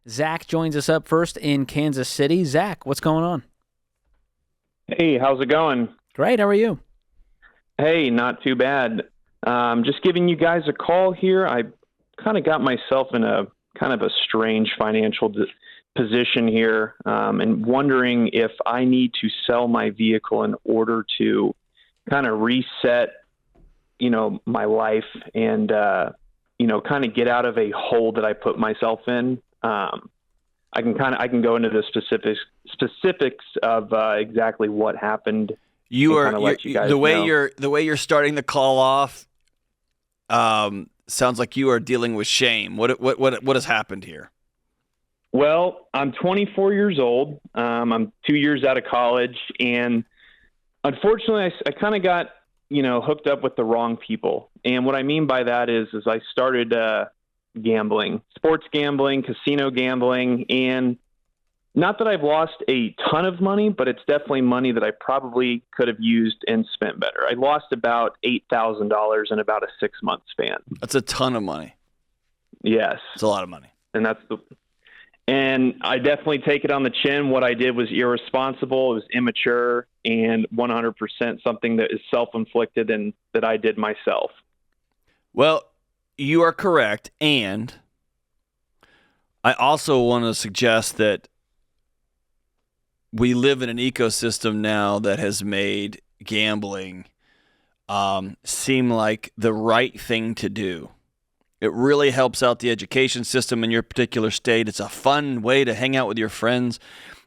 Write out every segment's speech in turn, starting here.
Zach joins us up first in Kansas City. Zach, what's going on? Hey, how's it going? Great. How are you? Hey, not too bad. Just giving you guys a call here. I kind of got myself in a kind of a strange financial position here, and wondering if I need to sell my vehicle in order to kind of reset, my life and, kind of get out of a hole that I put myself in. I can go into the specifics of exactly what happened. The way you're starting the call off sounds like you are dealing with shame. What has happened here? Well, I'm 24 years old. I'm 2 years out of college, and unfortunately, I kind of got hooked up with the wrong people. And what I mean by that is I started gambling, sports gambling, casino gambling, and not that I've lost a ton of money, but it's definitely money that I probably could have used and spent better. I lost about $8,000 in about a 6-month span. That's a ton of money. Yes. It's a lot of money. And I definitely take it on the chin. What I did was irresponsible. It was immature and 100% something that is self-inflicted and that I did myself. Well, you are correct. And I also want to suggest that we live in an ecosystem now that has made gambling seem like the right thing to do. It really helps out the education system in your particular state. It's a fun way to hang out with your friends.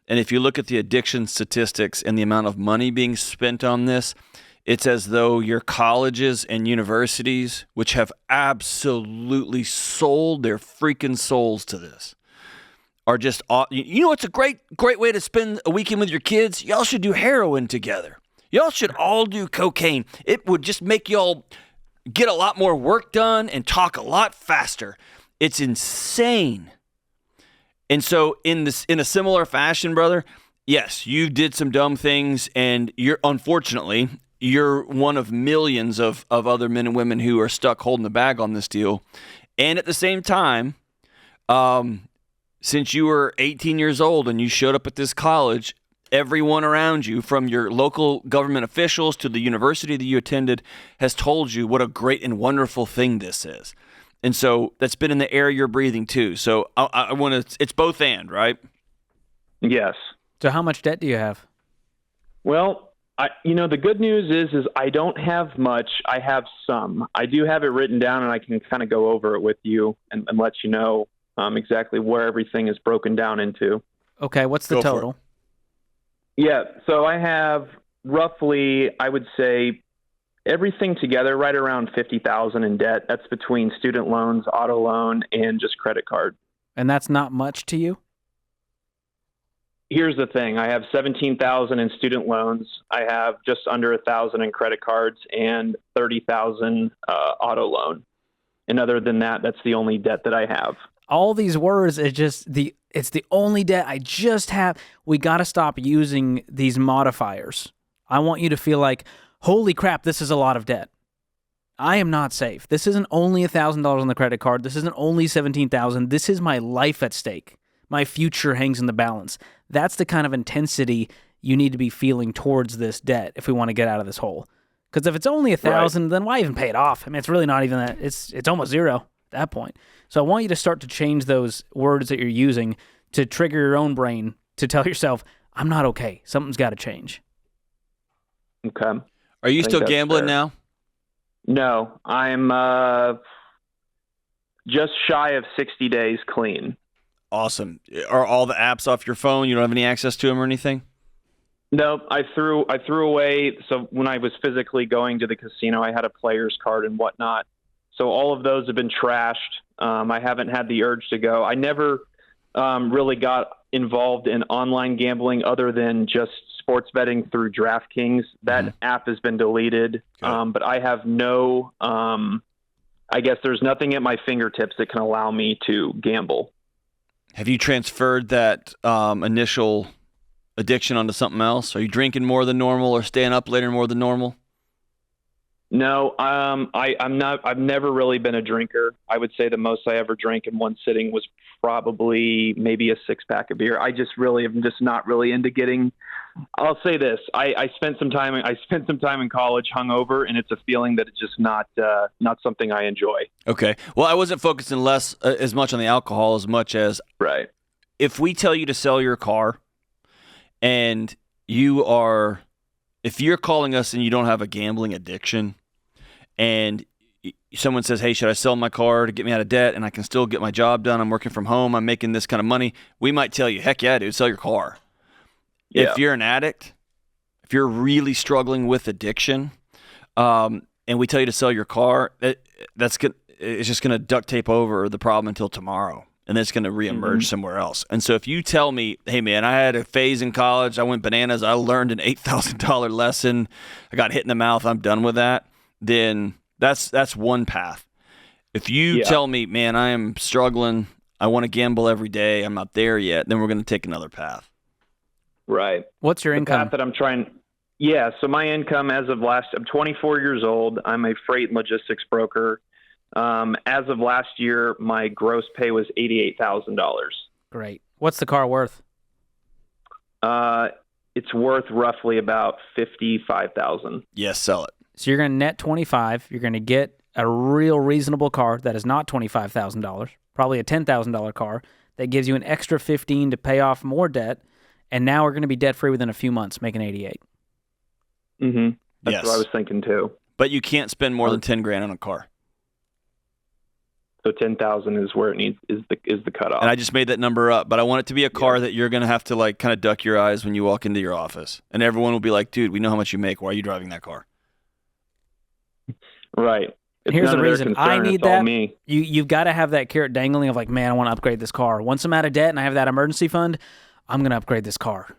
And if you look at the addiction statistics and the amount of money being spent on this, it's as though your colleges and universities, which have absolutely sold their freaking souls to this, are just, it's a great way to spend a weekend with your kids. Y'all should do heroin together. Y'all should all do cocaine. It would just make y'all get a lot more work done and talk a lot faster. It's insane. And so in a similar fashion, brother, yes, you did some dumb things, and you're one of millions of other men and women who are stuck holding the bag on this deal. And at the same time, since you were 18 years old and you showed up at this college, everyone around you, from your local government officials to the university that you attended, has told you what a great and wonderful thing this is. And so that's been in the air you're breathing too. So I want to, it's both and, right? Yes. So how much debt do you have? Well, the good news is I don't have much. I have some. I do have it written down, and I can kind of go over it with you and let you know exactly where everything is broken down into. Okay, what's the total? Yeah, so I have roughly, I would say, everything together right around $50,000 in debt. That's between student loans, auto loan, and just credit card. And that's not much to you? Here's the thing. I have $17,000 in student loans. I have just under $1,000 in credit cards and $30,000 auto loan. And other than that, that's the only debt that I have. All these words are just it's the only debt I just have. We got to stop using these modifiers. I want you to feel like, holy crap, this is a lot of debt. I am not safe. This isn't only $1,000 on the credit card. This isn't only $17,000. This is my life at stake. My future hangs in the balance. That's the kind of intensity you need to be feeling towards this debt if we want to get out of this hole. Because if it's only $1,000, then why even pay it off? I mean, it's really not even that. It's almost zero at that point. So I want you to start to change those words that you're using to trigger your own brain to tell yourself, I'm not okay. Something's got to change. Okay. Are you still gambling now? No, I'm just shy of 60 days clean. Awesome. Are all the apps off your phone? You don't have any access to them or anything? No, I threw away. So when I was physically going to the casino, I had a player's card and whatnot. So all of those have been trashed. I haven't had the urge to go. I never really got involved in online gambling other than just sports betting through DraftKings. That app has been deleted. But I have no, I guess there's nothing at my fingertips that can allow me to gamble. Have you transferred that initial addiction onto something else? Are you drinking more than normal or staying up later more than normal? No, I'm not. I've never really been a drinker. I would say the most I ever drank in one sitting was probably maybe a 6-pack of beer. I just really am just not really into getting. I'll say this: I spent some time. I spent some time in college hungover, and it's a feeling that it's just not something I enjoy. Okay. Well, I wasn't focusing as much on the alcohol as much as Right. if we tell you to sell your car, and if you're calling us and you don't have a gambling addiction, and someone says, hey, should I sell my car to get me out of debt and I can still get my job done? I'm working from home. I'm making this kind of money. We might tell you, heck yeah, dude, sell your car. Yeah. If you're an addict, if you're really struggling with addiction, and we tell you to sell your car, it's just going to duct tape over the problem until tomorrow. And then it's going to reemerge somewhere else. And so if you tell me, hey, man, I had a phase in college. I went bananas. I learned an $8,000 lesson. I got hit in the mouth. I'm done with that. Then that's one path. If you tell me, man, I am struggling. I want to gamble every day. I'm not there yet. Then we're going to take another path. Right. What's your income? Path that I'm trying. Yeah. So my income I'm 24 years old. I'm a freight and logistics broker. As of last year, my gross pay was $88,000. Great. What's the car worth? It's worth roughly about $55,000. Yes, sell it. So you're going to net 25. You're going to get a real reasonable car that is not $25,000, probably a $10,000 car that gives you an extra $15,000 to pay off more debt, and now we're going to be debt free within a few months, making $88,000. Mm-hmm. That's Yes. what I was thinking too. But you can't spend more than $10,000 on a car. So 10,000 is where it needs is the cutoff. And I just made that number up, but I want it to be a car that you're going to have to like kind of duck your eyes when you walk into your office, and everyone will be like, "Dude, we know how much you make. Why are you driving that car?" Right. It's Here's none the of their reason concern, I need it's all that. me. You've got to have that carrot dangling of like, man, I want to upgrade this car. Once I'm out of debt and I have that emergency fund, I'm going to upgrade this car.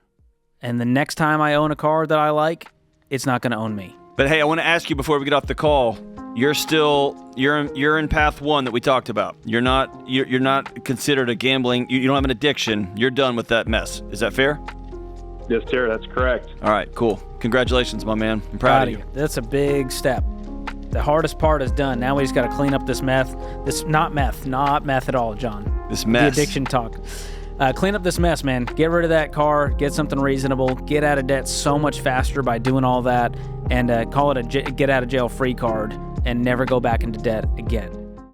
And the next time I own a car that I like, it's not going to own me. But hey, I want to ask you before we get off the call. You're in path one that we talked about. You're not considered a gambling. You don't have an addiction. You're done with that mess. Is that fair? Yes, sir. That's correct. All right, cool. Congratulations, my man. I'm proud of you. That's a big step. The hardest part is done. Now we just got to clean up this meth. Not meth at all, John. This mess. The addiction talk. Clean up this mess, man. Get rid of that car. Get something reasonable. Get out of debt so much faster by doing all that, and call it a get out of jail free card, and never go back into debt again.